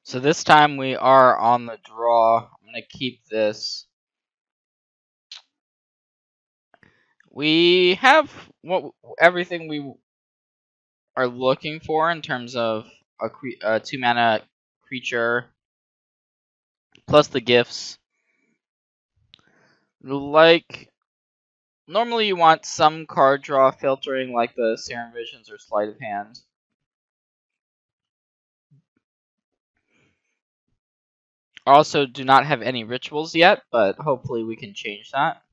So this time we are on the draw. I'm going to keep this. We have everything we are looking for in terms of a 2-mana creature plus the gifts. Like, normally you want some card draw filtering like the Serum Visions or Sleight of Hand. Also do not have any rituals yet, but hopefully we can change that.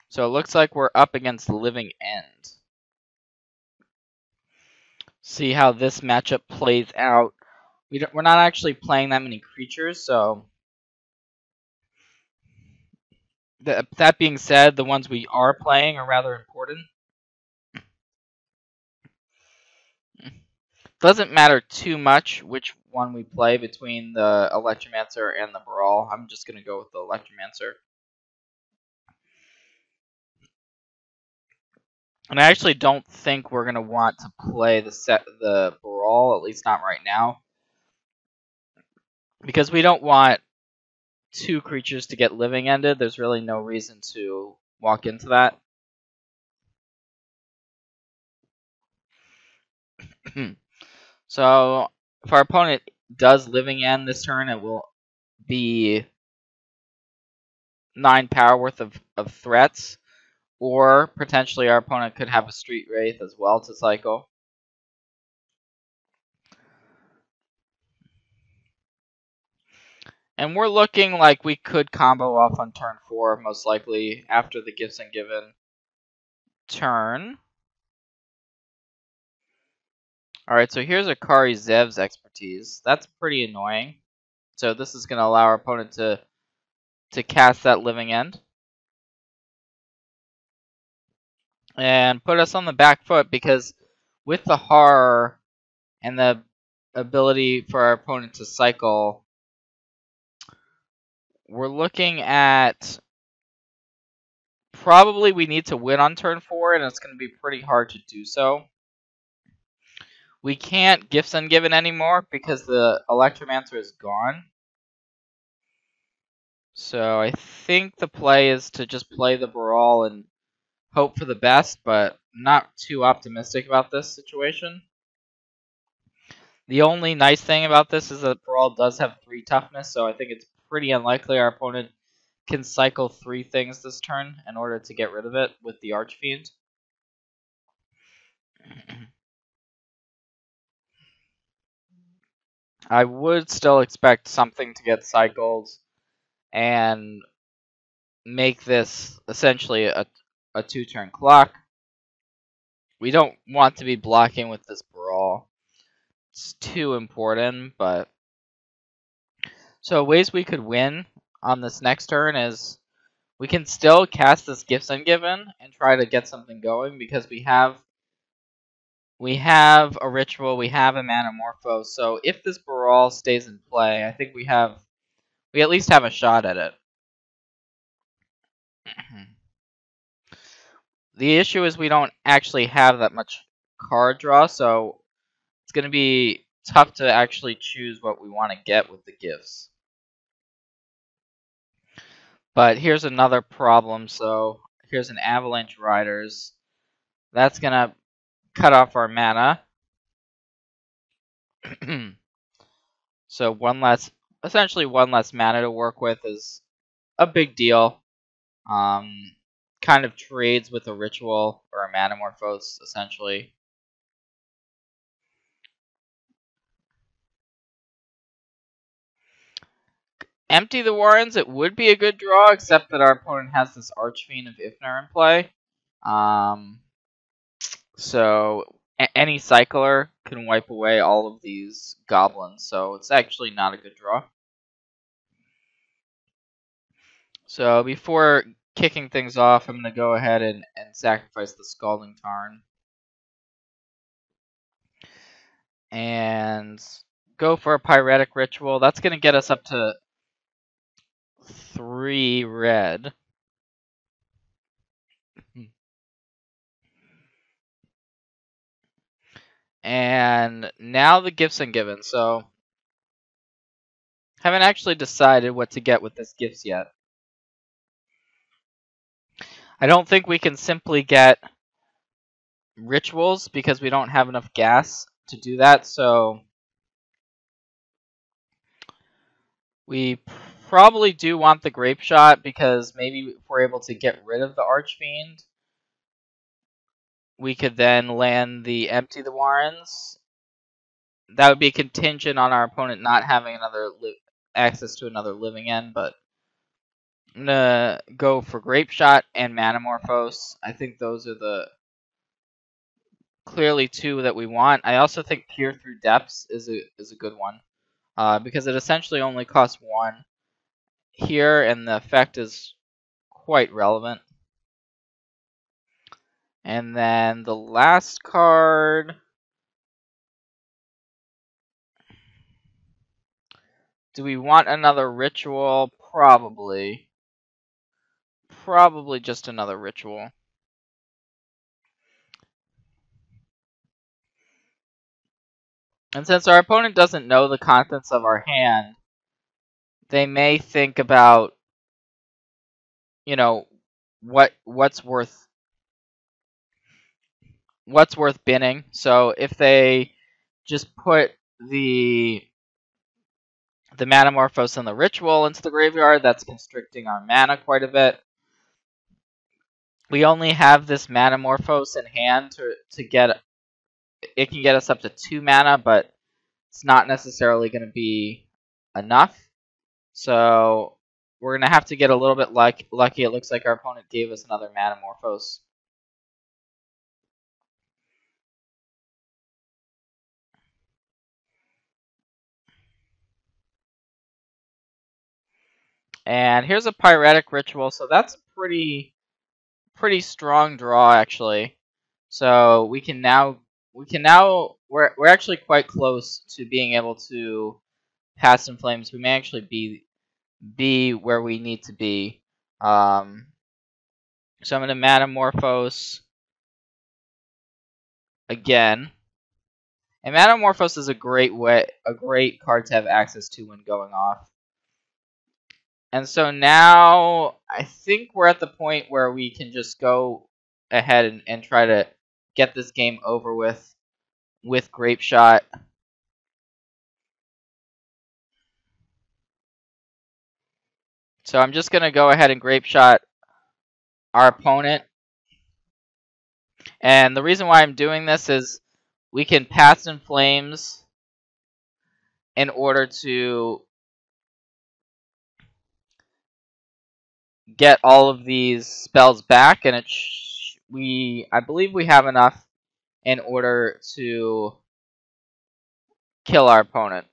So it looks like we're up against the Living End. See how this matchup plays out. We're not actually playing that many creatures, so that being said, the ones we are playing are rather important. Doesn't matter too much which one we play between the Electromancer and the Baral. I'm just gonna go with the Electromancer. And I actually don't think we're gonna want to play the Baral, at least not right now, because we don't want 2 creatures to get living ended. There's really no reason to walk into that. So if our opponent does living end this turn, it will be 9 power worth of threats, or potentially our opponent could have a Street Wraith as well to cycle. And we're looking like we could combo off on turn 4, most likely after the Gifts and Given turn. Alright, so here's Akari Zev's expertise. That's pretty annoying. So this is going to allow our opponent to cast that living end. And put us on the back foot, because with the horror and the ability for our opponent to cycle, we're looking at probably we need to win on turn 4, and it's going to be pretty hard to do so. We can't Gifts Ungiven anymore because the Electromancer is gone. So I think the play is to just play the Baral and hope for the best, but not too optimistic about this situation. The only nice thing about this is that Baral does have 3 toughness, so I think it's pretty unlikely our opponent can cycle 3 things this turn in order to get rid of it with the Archfiend. I would still expect something to get cycled and make this essentially a 2-turn clock. We don't want to be blocking with this Baral. It's too important, but... So ways we could win on this next turn is we can still cast this Gifts Ungiven and try to get something going, because we have a ritual, we have a Manamorpho, so if this Baral stays in play, I think we at least have a shot at it. The issue is we don't actually have that much card draw, so it's going to be tough to actually choose what we want to get with the gifts. But here's another problem. So here's an Avalanche Riders. That's going to cut off our mana. So essentially one less mana to work with is a big deal. Kind of trades with a ritual or a Manamorphose, essentially. Empty the Warrens, it would be a good draw, except that our opponent has this Archfiend of Ifnir in play. So any cycler can wipe away all of these goblins, so it's actually not a good draw. So before kicking things off, I'm going to go ahead and sacrifice the Scalding Tarn. And go for a Pyretic Ritual. That's going to get us up to 3 red. And now the Gifts Ungiven. So Haven't actually decided what to get with this gifts yet. I don't think we can simply get rituals because we don't have enough gas to do that, so we probably do want the Grapeshot because maybe if we're able to get rid of the Archfiend, we could then land the Empty the Warrens. That would be contingent on our opponent not having another access to another living end, but I'm gonna go for Grapeshot and Manamorphose. I think those are the clearly two that we want. I also think Peer Through Depths is a good one because it essentially only costs one here, and the effect is quite relevant. And then the last card. Do we want another ritual? Probably. Probably just another ritual. And since our opponent doesn't know the contents of our hand, they may think about, you know, what's worth binning. So if they just put the Manamorphose and the ritual into the graveyard, that's constricting our mana quite a bit. We only have this Manamorphose in hand to get. It can get us up to 2 mana, but it's not necessarily going to be enough. So we're going to have to get a little bit lucky. It looks like our opponent gave us another Manamorphose. And here's a Pyretic Ritual, so that's a pretty strong draw actually. So we're actually quite close to being able to pass in flames. We may actually be where we need to be. So I'm gonna Manamorphose again. And Manamorphose is a great card to have access to when going off. And so now I think we're at the point where we can just go ahead and try to get this game over with Grapeshot. So I'm just going to go ahead and Grapeshot our opponent. And the reason why I'm doing this is we can pass in flames in order to get all of these spells back, and I believe we have enough in order to kill our opponent.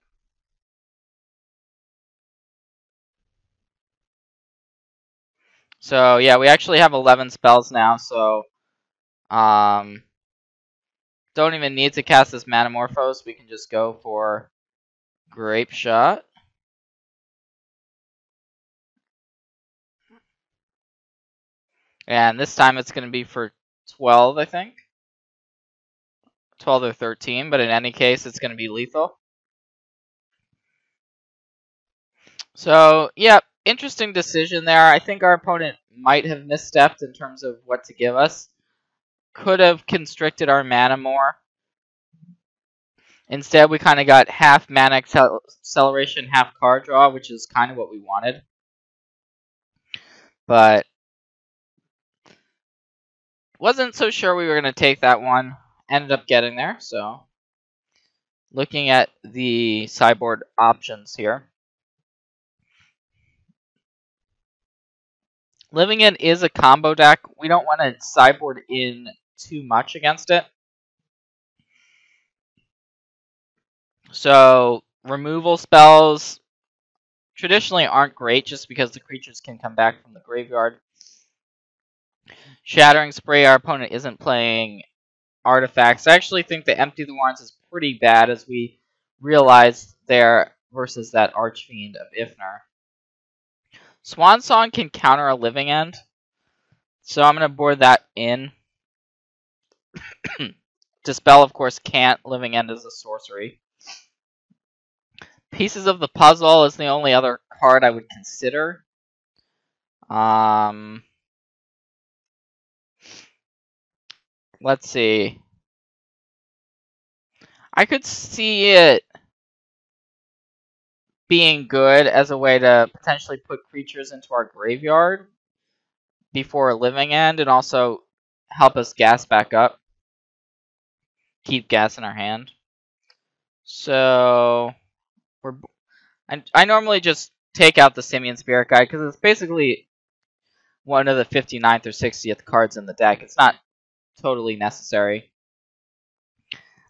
So yeah, we actually have 11 spells now, so don't even need to cast this Manamorphose. We can just go for Grapeshot. And this time it's going to be for 12, I think. 12 or 13, but in any case, it's going to be lethal. So, yeah, interesting decision there. I think our opponent might have misstepped in terms of what to give us. Could have constricted our mana more. Instead, we kind of got half mana acceleration, half card draw, which is kind of what we wanted. But wasn't so sure we were going to take that one. Ended up getting there, so looking at the sideboard options here. Living End is a combo deck. We don't want to sideboard in too much against it. So removal spells traditionally aren't great just because the creatures can come back from the graveyard. Shattering Spray, our opponent isn't playing artifacts. I actually think the Empty the Warrens is pretty bad, as we realized there versus that Archfiend of Ifnir. Swan Song can counter a Living End, so I'm going to board that in. Dispel, of course, can't. Living End is a sorcery. Pieces of the Puzzle is the only other card I would consider. Let's see. I could see it being good as a way to potentially put creatures into our graveyard before a living end, and also help us gas back up. Keep gas in our hand. So I normally just take out the Simian Spirit Guide because it's basically one of the 59th or 60th cards in the deck. It's not totally necessary.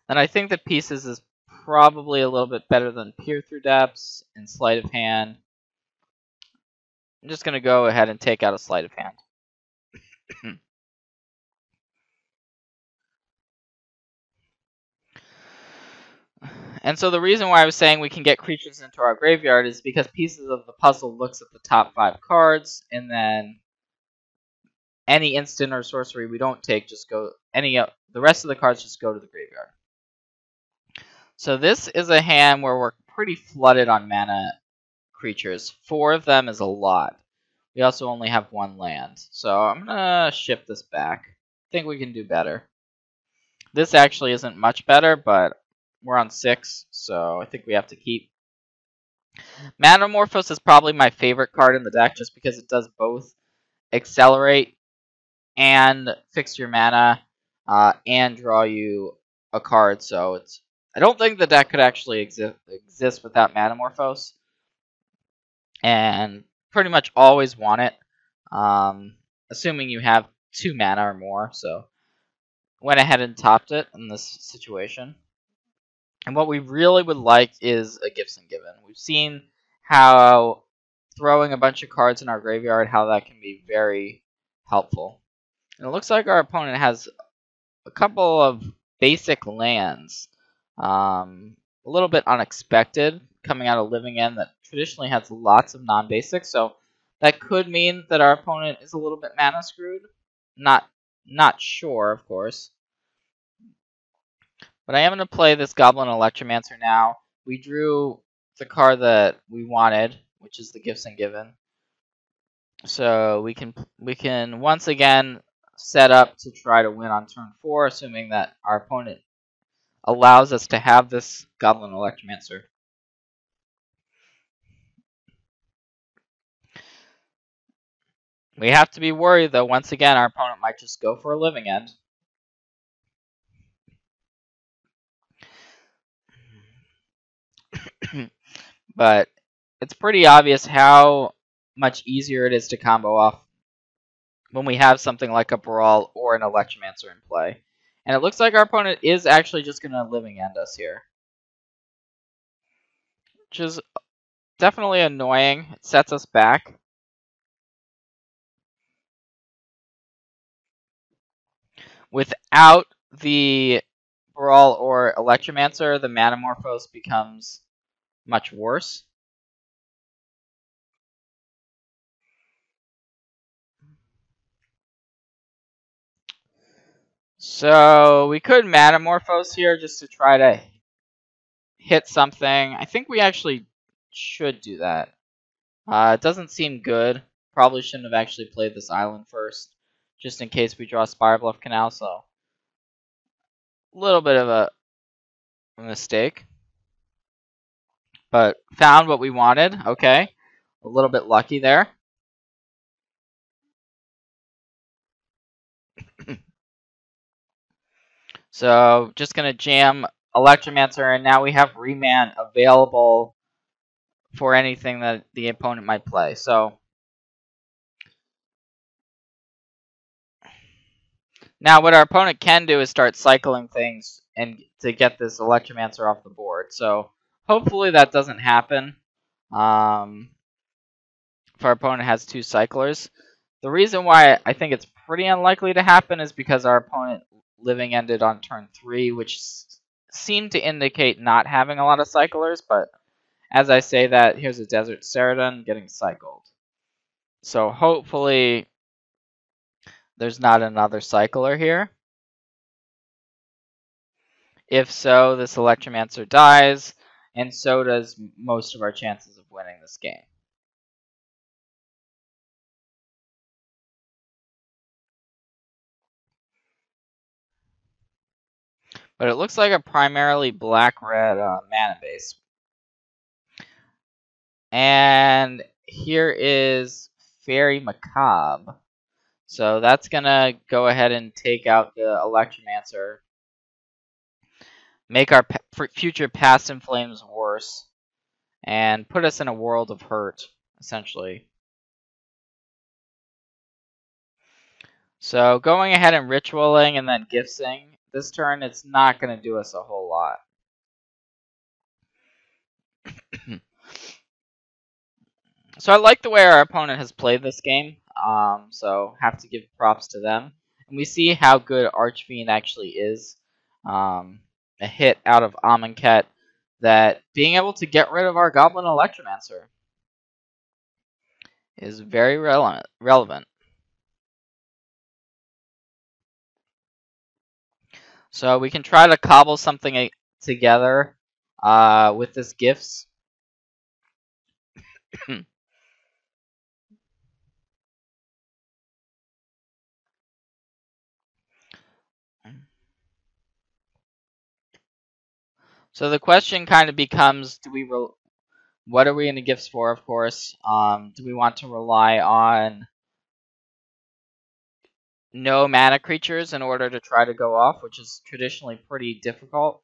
And I think the Pieces is probably a little bit better than Peer Through Depths and Sleight of Hand. I'm just going to go ahead and take out a Sleight of Hand. And so the reason why I was saying we can get creatures into our graveyard is because Pieces of the Puzzle looks at the top 5 cards, and then any instant or sorcery we don't take just go the rest of the cards just go to the graveyard. So this is a hand where we're pretty flooded on mana creatures. 4 of them is a lot. We also only have 1 land. So I'm gonna ship this back. I think we can do better. This actually isn't much better, but we're on 6, so I think we have to keep. Manamorphose is probably my favorite card in the deck just because it does both accelerate and fix your mana and draw you a card. So I don't think the deck could actually exist without Manamorphose, and pretty much always want it, assuming you have 2 mana or more. So went ahead and topped it in this situation. And what we really would like is a Gifts and Given. We've seen how throwing a bunch of cards in our graveyard, how that can be very helpful. And it looks like our opponent has a couple of basic lands. A little bit unexpected, coming out of Living End that traditionally has lots of non-basics. So that could mean that our opponent is a little bit mana screwed. Not sure, of course. But I am going to play this Goblin Electromancer now. We drew the card that we wanted, which is the Gifts and Given. So we can once again set up to try to win on turn 4, assuming that our opponent allows us to have this Goblin Electromancer. We have to be worried, though. Once again, our opponent might just go for a Living End. But it's pretty obvious how much easier it is to combo off when we have something like a Baral or an Electromancer in play. And it looks like our opponent is actually just going to Living End us here, which is definitely annoying. It sets us back. Without the Baral or Electromancer, the Manamorphose becomes much worse. So we could Manamorphose here just to try to hit something. I think we actually should do that. It doesn't seem good. Probably shouldn't have actually played this island first, just in case we draw Spirebluff Canal. So a little bit of a mistake, but found what we wanted. Okay, a little bit lucky there. So just gonna jam Electromancer, and now we have Remand available for anything that the opponent might play. So now what our opponent can do is start cycling things and to get this Electromancer off the board. So hopefully that doesn't happen. If our opponent has 2 cyclers. The reason why I think it's pretty unlikely to happen is because our opponent Living Ended on turn 3, which seemed to indicate not having a lot of cyclers, but as I say that, here's a Desert Ceridon getting cycled. So hopefully there's not another cycler here. If so, this Electromancer dies, and so does most of our chances of winning this game. But it looks like a primarily black-red mana base. And here is Fairy Macabre. So that's going to go ahead and take out the Electromancer. Make our future Past in Flames worse. And put us in a world of hurt, essentially. So going ahead and Ritualing and then Gifting. This turn, it's not going to do us a whole lot. So I like the way our opponent has played this game. So have to give props to them. And we see how good Archfiend actually is. A hit out of Amonkhet that being able to get rid of our Goblin Electromancer is very relevant. So we can try to cobble something together with this Gifts. So the question kind of becomes, what are we in the Gifts for, of course? Do we want to rely on no mana creatures in order to try to go off, which is traditionally pretty difficult?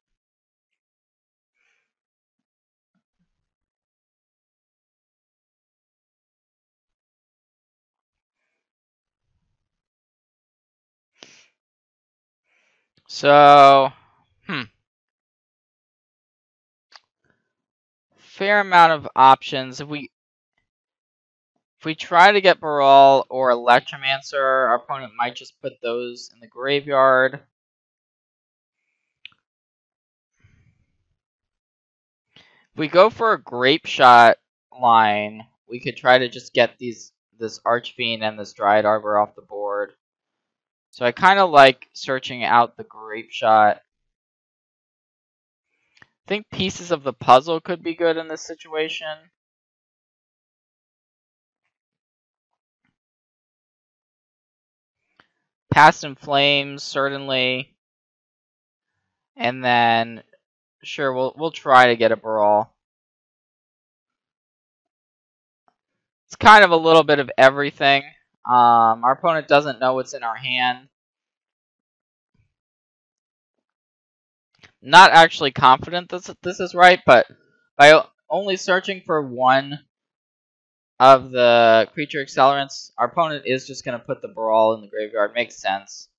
So, fair amount of options. If we try to get Baral or Electromancer, our opponent might just put those in the graveyard. If we go for a Grapeshot line, we could try to just get this Archfiend and this Dryad Arbor off the board. So I kind of like searching out the Grapeshot. I think Pieces of the Puzzle could be good in this situation. Past in Flames, certainly. And then, sure, we'll try to get a Baral. It's kind of a little bit of everything. Our opponent doesn't know what's in our hand. Not actually confident this is right, but by only searching for one of the creature accelerants, our opponent is just going to put the Baral in the graveyard. Makes sense.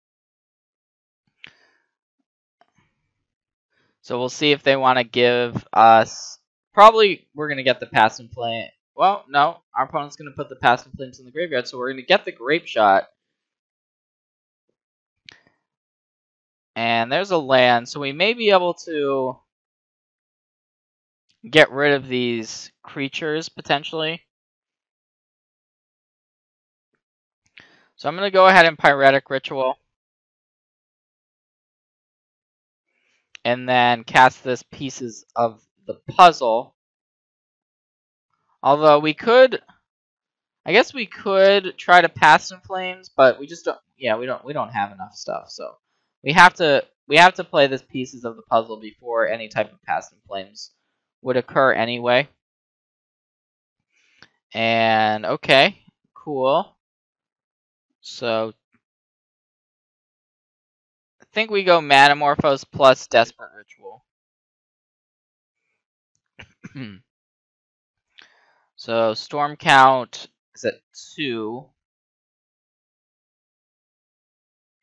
So we'll see if they want to give us... Probably we're going to get the Past in Flame. Well, no. Our opponent's going to put the Past in Flames in the graveyard, so we're going to get the Grapeshot. And there's a land, so we may be able to get rid of these creatures, potentially. So I'm going to go ahead and Pyretic Ritual. And then cast this Pieces of the Puzzle. Although we could... I guess we could try to Past in Flames, but we just don't... Yeah, we don't have enough stuff, so... We have to play this Pieces of the Puzzle before any type of Past in Flames would occur anyway. And, okay, cool. So, I think we go Manamorphose plus Desperate Ritual. So, Storm Count is at 2.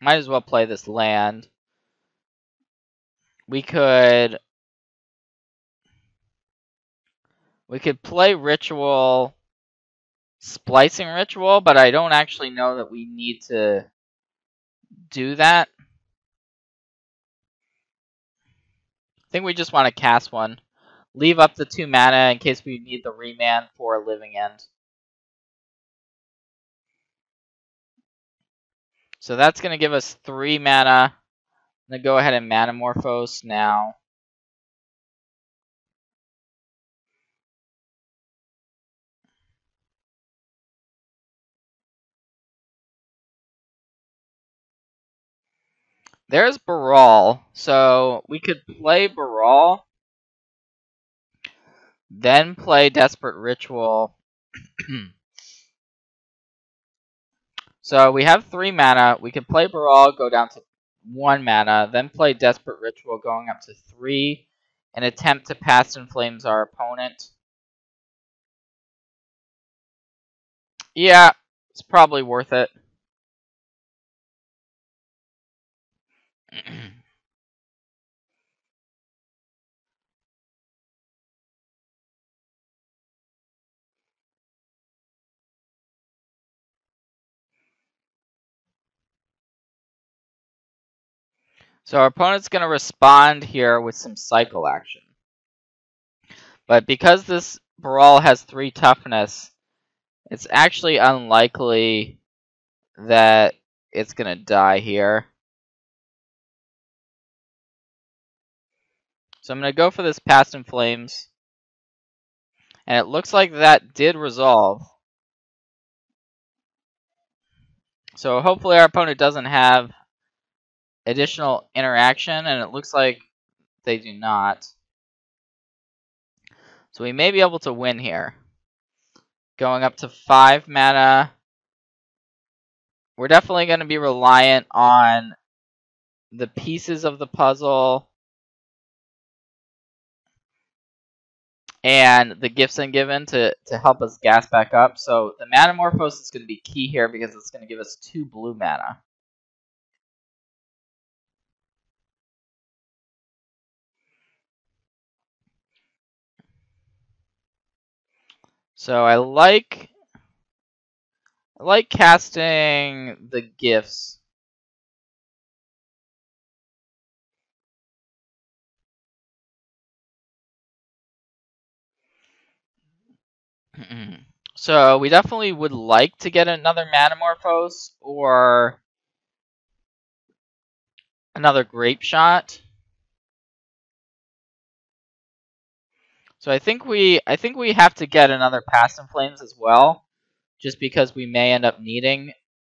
Might as well play this land. We could play Ritual, Splicing Ritual, but I don't actually know that we need to do that. I think we just want to cast one. Leave up the 2 mana in case we need the Remand for a Living End. So that's going to give us 3 mana. I'm going to go ahead and Manamorphose now. There's Baral. So we could play Baral, then play Desperate Ritual. So we have 3 mana. We could play Baral, go down to 1 mana, then play Desperate Ritual, going up to 3, and attempt to Past in Flames our opponent. Yeah, it's probably worth it. So our opponent's going to respond here with some cycle action. But because this Baral has 3 toughness, it's actually unlikely that it's going to die here. So I'm going to go for this Past in Flames. And it looks like that did resolve. So hopefully our opponent doesn't have additional interaction, and it looks like they do not. So we may be able to win here. Going up to 5 mana. We're definitely going to be reliant on the pieces of the puzzle and the Gifts Ungiven to help us gas back up. So the Manamorphose is going to be key here because it's going to give us 2 blue mana. So I like casting the gifts. So we definitely would like to get another Manamorphose or another Grapeshot. So I think we have to get another Past in Flames as well, just because we may end up needing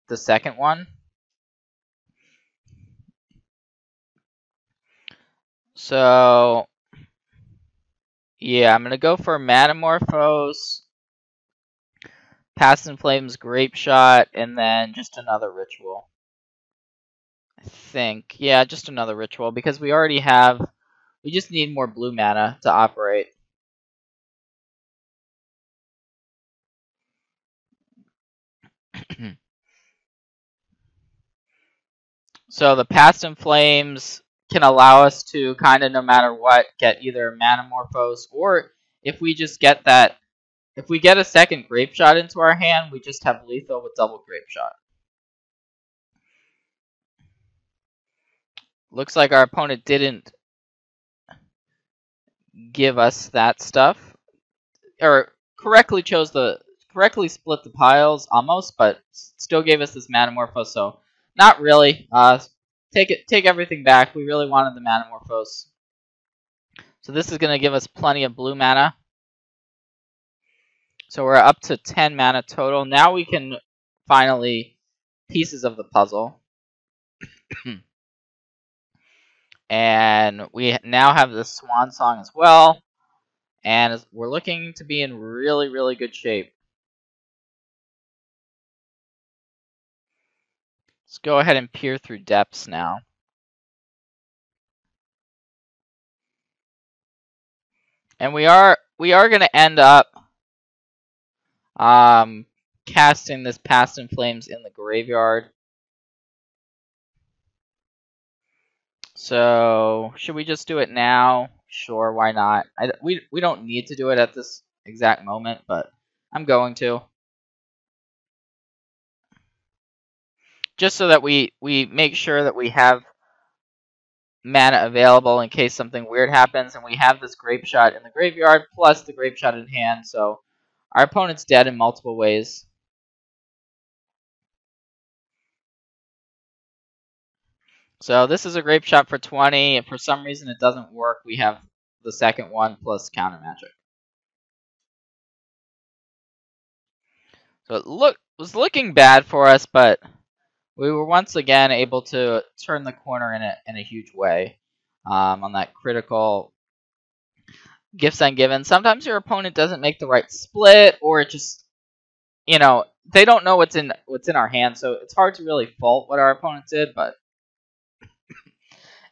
the second one. So yeah, I'm gonna go for Manamorphose, Past in Flames, Grapeshot, and then just another ritual. I think, yeah, just another ritual because we already have. We just need more blue mana to operate. So the Past in Flames can allow us to kind of, no matter what, get either Manamorphose, or if we just get that, if we get a second Grapeshot into our hand, we just have lethal with double Grapeshot. Looks like our opponent didn't give us that stuff, or correctly split the piles almost, but still gave us this Manamorphose. So not really. Take everything back. We really wanted the Manamorphose. So this is going to give us plenty of blue mana. So we're up to 10 mana total. Now we can finally pieces of the puzzle. And we now have the Swan Song as well. And we're looking to be in really, really good shape. Let's go ahead and peer through depths now. And we are going to end up casting this Past in Flames in the graveyard. So should we just do it now? Sure, why not? We don't need to do it at this exact moment, but I'm going to. Just so that we make sure that we have mana available in case something weird happens, and we have this Grapeshot in the graveyard plus the Grapeshot in hand, so our opponent's dead in multiple ways. So this is a Grapeshot for 20. If for some reason it doesn't work, we have the second one plus counter magic. So it was looking bad for us, but we were once again able to turn the corner in a huge way on that critical gifts ungiven. Sometimes your opponent doesn't make the right split, or it just, you know, they don't know what's in our hand, so it's hard to really fault what our opponent did, but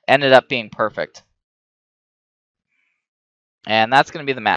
ended up being perfect. And that's going to be the match.